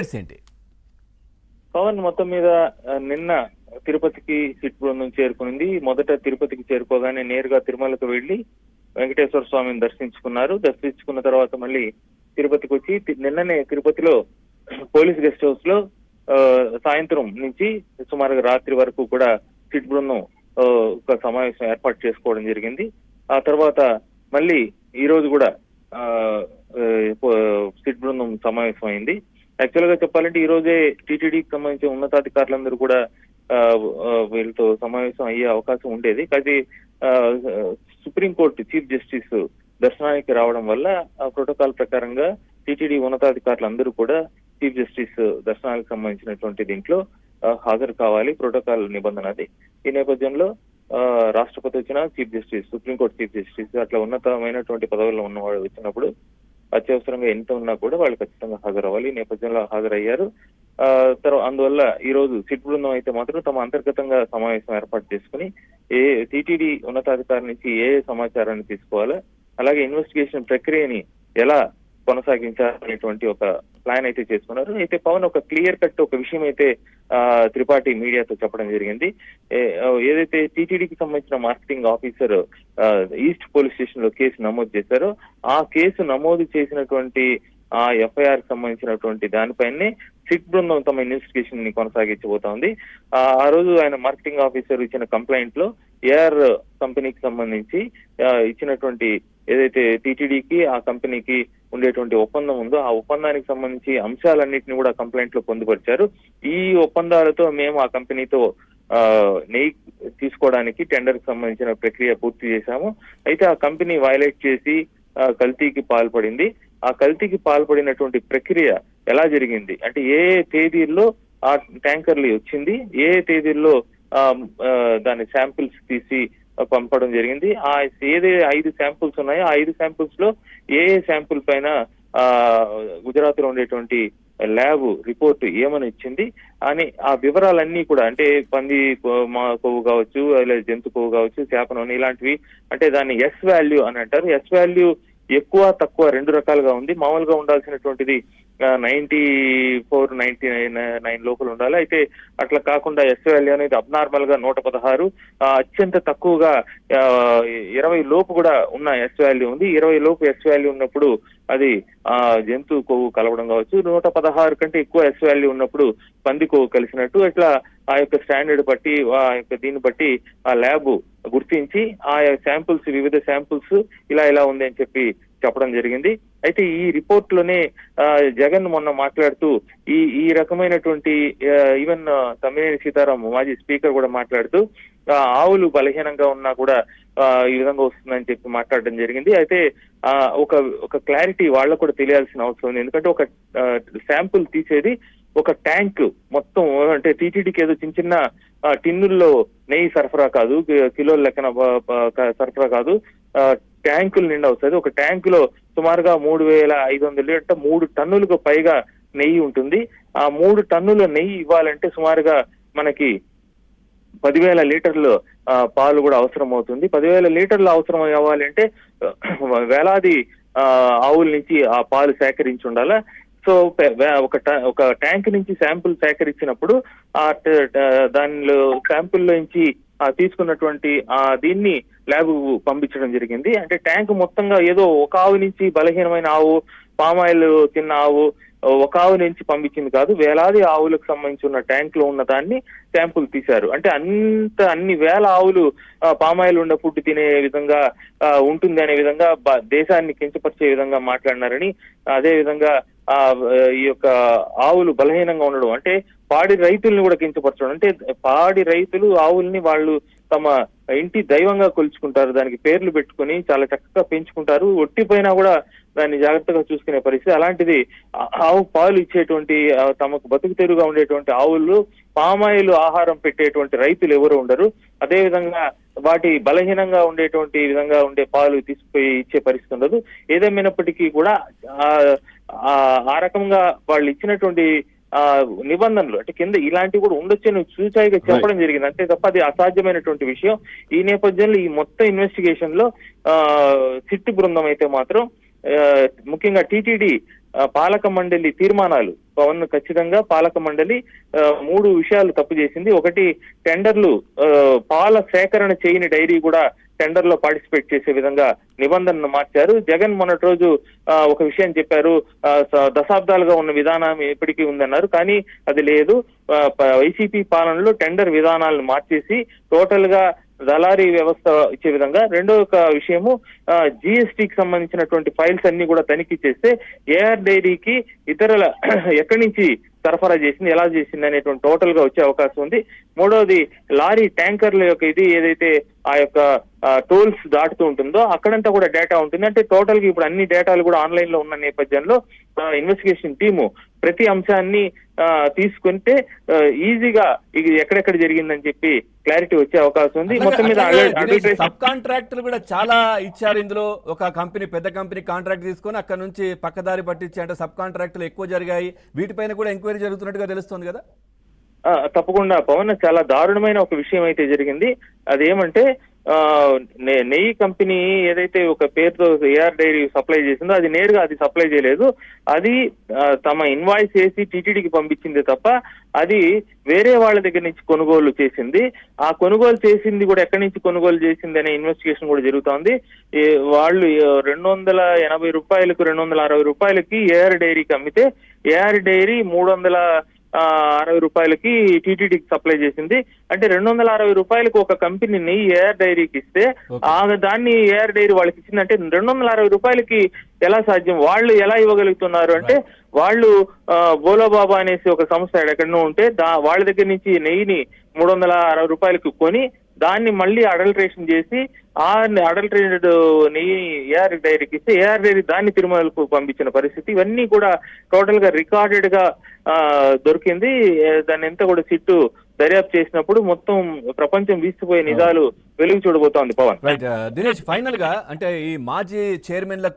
ఏంటి? పవన్ మొత్తం మీద నిన్న తిరుపతికి సిట్ బృందం చేరుకుంది. మొదట తిరుపతికి చేరుకోగానే నేరుగా తిరుమలకు వెళ్లి వెంకటేశ్వర స్వామిని దర్శించుకున్నారు. దర్శించుకున్న తర్వాత మళ్ళీ తిరుపతికి వచ్చి నిన్ననే తిరుపతిలో పోలీస్ గెస్ట్ హౌస్ లో సాయంత్రం నుంచి సుమారుగా రాత్రి వరకు కూడా సిట్ బృందం ఒక సమావేశం ఏర్పాటు చేసుకోవడం జరిగింది. ఆ తర్వాత మళ్ళీ ఈ రోజు కూడా సిట్ బృందం సమావేశం అయింది. యాక్చువల్ గా చెప్పాలంటే ఈ రోజే టీటీడీకి సంబంధించిన ఉన్నతాధికారులందరూ కూడా వీళ్ళతో సమావేశం అయ్యే అవకాశం ఉండేది. కానీ సుప్రీంకోర్టు చీఫ్ జస్టిస్ దర్శనానికి రావడం వల్ల ఆ ప్రోటోకాల్ ప్రకారంగా టీటీడీ ఉన్నతాధికారులందరూ కూడా చీఫ్ జస్టిస్ దర్శనానికి సంబంధించినటువంటి దీంట్లో హాజరు కావాలి, ప్రోటోకాల్ నిబంధన అది. ఈ నేపథ్యంలో రాష్ట్రపతి వచ్చిన chief justice, supreme court chief justice అట్లా ఉన్నతమైనటువంటి పదవుల్లో ఉన్నవాడు వచ్చినప్పుడు అత్యవసరంగా ఎంత ఉన్నా కూడా వాళ్ళు ఖచ్చితంగా హాజరవ్వాలి. ఈ నేపథ్యంలో హాజరయ్యారు. అందువల్ల ఈ రోజు సిట్ బృందం అయితే మాత్రం తమ అంతర్గతంగా సమావేశం ఏర్పాటు చేసుకుని టీటీడీ ఉన్నతాధికారి నుంచి ఏ సమాచారాన్ని తీసుకోవాలా, అలాగే ఇన్వెస్టిగేషన్ ప్రక్రియని ఎలా కొనసాగించాలనేటువంటి ఒక ప్లాన్ అయితే చేసుకున్నారు. అయితే పవన్ ఒక క్లియర్ కట్ ఒక విషయం అయితే త్రిపాఠి మీడియాతో చెప్పడం జరిగింది. ఏదైతే టీటీడీకి సంబంధించిన marketing officer east police station లో కేసు నమోదు చేశారో ఆ కేసు నమోదు చేసినటువంటి ఆ ఎఫ్ఐఆర్ సంబంధించినటువంటి దానిపైనే సిట్ బృందం తమ ఇన్వెస్టిగేషన్ ని కొనసాగించబోతోంది. ఆ రోజు ఆయన మార్కెటింగ్ ఆఫీసర్ ఇచ్చిన కంప్లైంట్ లో ఏఆర్ కంపెనీకి సంబంధించి ఇచ్చినటువంటి ఏదైతే టీటీడీకి ఆ కంపెనీకి ఉండేటువంటి ఒప్పందం ఉందో ఆ ఒప్పందానికి సంబంధించి అంశాలన్నింటినీ కూడా కంప్లైంట్ లో పొందుపరిచారు. ఈ ఒప్పందాలతో మేము ఆ కంపెనీతో నెయ్యి తీసుకోవడానికి టెండర్ కి సంబంధించిన ప్రక్రియ పూర్తి చేశాము. అయితే ఆ కంపెనీ వైలేట్ చేసి కల్తీకి పాల్పడింది. ఆ కల్తీకి పాల్పడినటువంటి ప్రక్రియ ఎలా జరిగింది అంటే ఏ తేదీల్లో ఆ ట్యాంకర్లు వచ్చింది, ఏ తేదీల్లో దాని శాంపిల్స్ తీసి పంపడం జరిగింది, ఆ ఏదే 5 శాంపుల్స్ ఉన్నాయో ఆ 5 శాంపుల్స్ లో ఏ శాంపుల్ పైన గుజరాత్ లో ఉండేటువంటి ల్యాబ్ రిపోర్ట్ ఏమని ఇచ్చింది అని ఆ వివరాలన్నీ కూడా అంటే పంది కొవ్వు కావచ్చు, లేదా జంతు కొవ్వు కావచ్చు, చేప నూనె ఇలాంటివి అంటే దాన్ని ఎస్ వాల్యూ అని అంటారు. ఎస్ వాల్యూ ఎక్కువ తక్కువ 2 రకాలుగా ఉంది. మామూలుగా ఉండాల్సినటువంటిది 94, 99 లోపల ఉండాలి. అయితే అట్లా కాకుండా ఎస్ వాల్యూ అనేది అబ్నార్మల్ గా 116, అత్యంత తక్కువగా 20 లోపు కూడా ఉన్న ఎస్ వాల్యూ ఉంది. 20 లోపు ఎస్ వాల్యూ ఉన్నప్పుడు అది జంతు కొవ్వు కలవడం కావచ్చు, 116 కంటే ఎక్కువ ఎస్ వాల్యూ ఉన్నప్పుడు పంది కొవ్వు కలిసినట్టు. ఇట్లా ఆ యొక్క స్టాండర్డ్ బట్టి ఆ యొక్క దీన్ని బట్టి ఆ ల్యాబ్ గుర్తించి ఆ శాంపుల్స్ వివిధ శాంపుల్స్ ఇలా ఉంది అని చెప్పడం జరిగింది. అయితే ఈ రిపోర్ట్ లోనే జగన్ మొన్న మాట్లాడుతూ ఈ రకమైనటువంటి ఈవెన్ తమ్మినేని సీతారాం మాజీ స్పీకర్ కూడా మాట్లాడుతూ ఆవులు బలహీనంగా ఉన్నా కూడా ఈ విధంగా వస్తుందని చెప్పి మాట్లాడడం జరిగింది. అయితే ఒక క్లారిటీ వాళ్ళకు కూడా తెలియాల్సిన అవసరం ఉంది. ఎందుకంటే ఒక శాంపుల్ తీసేది ఒక ట్యాంక్ మొత్తం అంటే టీటీడీకి ఏదో చిన్న టిన్నుల్లో నెయ్యి సరఫరా కాదు, కిలోల లెక్కన సరఫరా కాదు, ట్యాంకులు నిండా వస్తుంది. ఒక ట్యాంకులో సుమారుగా 3500 లీటర్ 3 టన్నులకు పైగా నెయ్యి ఉంటుంది. ఆ 3 టన్నుల నెయ్యి ఇవ్వాలంటే సుమారుగా మనకి 10,000 లీటర్లు పాలు కూడా అవసరం అవుతుంది. 10,000 లీటర్లు అవసరం అవ్వాలంటే వేలాది ఆవుల నుంచి ఆ పాలు సేకరించి ఉండాలా. సో ఒక ట్యాంక్ నుంచి శాంపుల్ సేకరించినప్పుడు ఆ దానిలో శాంపుల్లో నుంచి తీసుకున్నటువంటి దీన్ని ల్యాబ్ పంపించడం జరిగింది. అంటే ట్యాంక్ మొత్తంగా ఏదో ఒక ఆవు నుంచి బలహీనమైన ఆవు, పామాయిల్ తిన్న ఆవు ఒక ఆవు నుంచి పంపించింది కాదు, వేలాది ఆవులకు సంబంధించి ఉన్న ట్యాంక్ లో ఉన్న దాన్ని శాంపుల్ తీశారు. అంటే అన్ని వేల ఆవులు పామాయిల్ ఉన్న ఫుడ్ తినే విధంగా ఉంటుంది అనే విధంగా దేశాన్ని కించపరిచే విధంగా మాట్లాడినారని, అదే విధంగా ఈ యొక్క ఆవులు బలహీనంగా ఉండడం అంటే పాడి రైతుల్ని కూడా కించపరచడం. అంటే పాడి రైతులు ఆవుల్ని వాళ్ళు తమ ఇంటి దైవంగా కొలుచుకుంటారు, దానికి పేర్లు పెట్టుకుని చాలా చక్కగా పెంచుకుంటారు, ఒట్టిపోయినా కూడా దాన్ని జాగ్రత్తగా చూసుకునే పరిస్థితి. అలాంటిది ఆవు పాలు ఇచ్చేటువంటి తమకు బతుకు తెరుగా ఉండేటువంటి ఆవులు పామాయిల్ ఆహారం పెట్టేటువంటి రైతులు ఎవరు ఉండరు. అదే విధంగా వాటి బలహీనంగా ఉండేటువంటి విధంగా ఉండే పాలు తీసుకుపోయి ఇచ్చే పరిస్థితి ఉండదు. ఏదేమైనప్పటికీ కూడా ఆ రకంగా వాళ్ళు ఇచ్చినటువంటి నిబంధనలు అంటే కింద ఇలాంటివి కూడా ఉండొచ్చని సూచాయిగా చెప్పడం జరిగింది, అంతే తప్ప అది అసాధ్యమైనటువంటి విషయం. ఈ నేపథ్యంలో ఈ మొత్తం ఇన్వెస్టిగేషన్ లో సిట్ బృందం అయితే మాత్రం ముఖ్యంగా టీటీడీ పాలక మండలి తీర్మానాలు పవన్, ఖచ్చితంగా పాలక మండలి 3 విషయాలు తప్పు చేసింది. ఒకటి, టెండర్లు పాల సేకరణ చేయని డైరీ కూడా టెండర్ లో పార్టిసిపేట్ చేసే విధంగా నిబంధనను మార్చారు. జగన్ మొన్నటి రోజు ఒక విషయం చెప్పారు, దశాబ్దాలుగా ఉన్న విధానం ఎప్పటికీ ఉందన్నారు. కానీ అది లేదు. వైసీపీ పాలనలో టెండర్ విధానాలను మార్చేసి టోటల్ గా దళారీ వ్యవస్థ ఇచ్చే విధంగా. రెండో ఒక విషయము, జిఎస్టికి సంబంధించినటువంటి ఫైల్స్ అన్ని కూడా తనిఖీ చేస్తే ఏఆర్ డైరీకి ఇతరుల ఎక్కడి నుంచి సరఫరా చేసింది, ఎలా చేసింది అనేటువంటి టోటల్ గా వచ్చే అవకాశం ఉంది. మూడవది, లారీ ట్యాంకర్ల యొక్క ఇది ఏదైతే ఆ యొక్క టోల్స్ దాటుతూ ఉంటుందో అక్కడంతా కూడా డేటా ఉంటుంది. అంటే టోటల్ గా ఇప్పుడు అన్ని డేటాలు కూడా ఆన్లైన్ లో ఉన్న నేపథ్యంలో ఇన్వెస్టిగేషన్ టీము ప్రతి అంశాన్ని తీసుకుంటే ఈజీగా ఇది ఎక్కడెక్కడ జరిగిందని చెప్పి క్లారిటీ వచ్చే అవకాశం ఉంది. మొత్తం మీద సబ్ కాంట్రాక్టులు కూడా చాలా ఇచ్చారు. ఇందులో ఒక కంపెనీ, పెద్ద కంపెనీ కాంట్రాక్ట్ తీసుకొని అక్కడ నుంచి పక్కదారి పట్టించి, అంటే సబ్ కాంట్రాక్టులు ఎక్కువ జరిగాయి, వీటిపైన కూడా ఎంక్వైరీ జరుగుతున్నట్టుగా తెలుస్తుంది కదా. తప్పకుండా పవన్, చాలా దారుణమైన ఒక విషయం అయితే జరిగింది. అదేమంటే నెయ్యి కంపెనీ ఏదైతే ఒక పేరుతో ఏఆర్ డైరీ సప్లై చేసిందో అది నేరుగా అది సప్లై చేయలేదు. అది తమ ఇన్వాయిస్ వేసి టీటీడీకి పంపించింది తప్ప అది వేరే వాళ్ళ దగ్గర నుంచి కొనుగోలు చేసింది. ఆ కొనుగోలు చేసింది కూడా ఎక్కడి నుంచి కొనుగోలు చేసింది అనే ఇన్వెస్టిగేషన్ కూడా జరుగుతోంది. వాళ్ళు 280 రూపాయలకు 260 రూపాయలకి ఏఆర్ డైరీకి అమ్మితే ఏఆర్ డైరీ 360 రూపాయలకి టీటీడీకి సప్లై చేసింది. అంటే 260 రూపాయలకు ఒక కంపెనీని ఏఆర్ డైరీకి ఇస్తే దాన్ని ఏఆర్ డైరీ వాళ్ళకి ఇచ్చిందంటే 260 రూపాయలకి ఎలా సాధ్యం? వాళ్ళు ఎలా ఇవ్వగలుగుతున్నారు అంటే వాళ్ళు బోలోబాబా అనేసి ఒక సంస్థ ఎక్కడనో ఉంటే వాళ్ళ దగ్గర నుంచి నెయ్యిని 360 రూపాయలకు కొని దాన్ని మళ్ళీ అడల్ట్రేషన్ చేసి ఆ అడల్ట్రేటెడ్ నెయ్యి ఏఆర్ డైరీకి ఇస్తే ఏఆర్ డైరీ దాన్ని తిరుమలకు పంపించిన పరిస్థితి. ఇవన్నీ కూడా టోటల్ గా రికార్డెడ్ గా దొరికింది. దాన్ని ఎంత కూడా సిట్టు దర్యాప్తు చేసినప్పుడు మొత్తం ప్రపంచం వీసిపోయే నిజాలు వెలుగు చూడబోతోంది. పవన్, దినేష్, ఫైనల్ గా అంటే ఈ మాజీ చైర్మన్లకు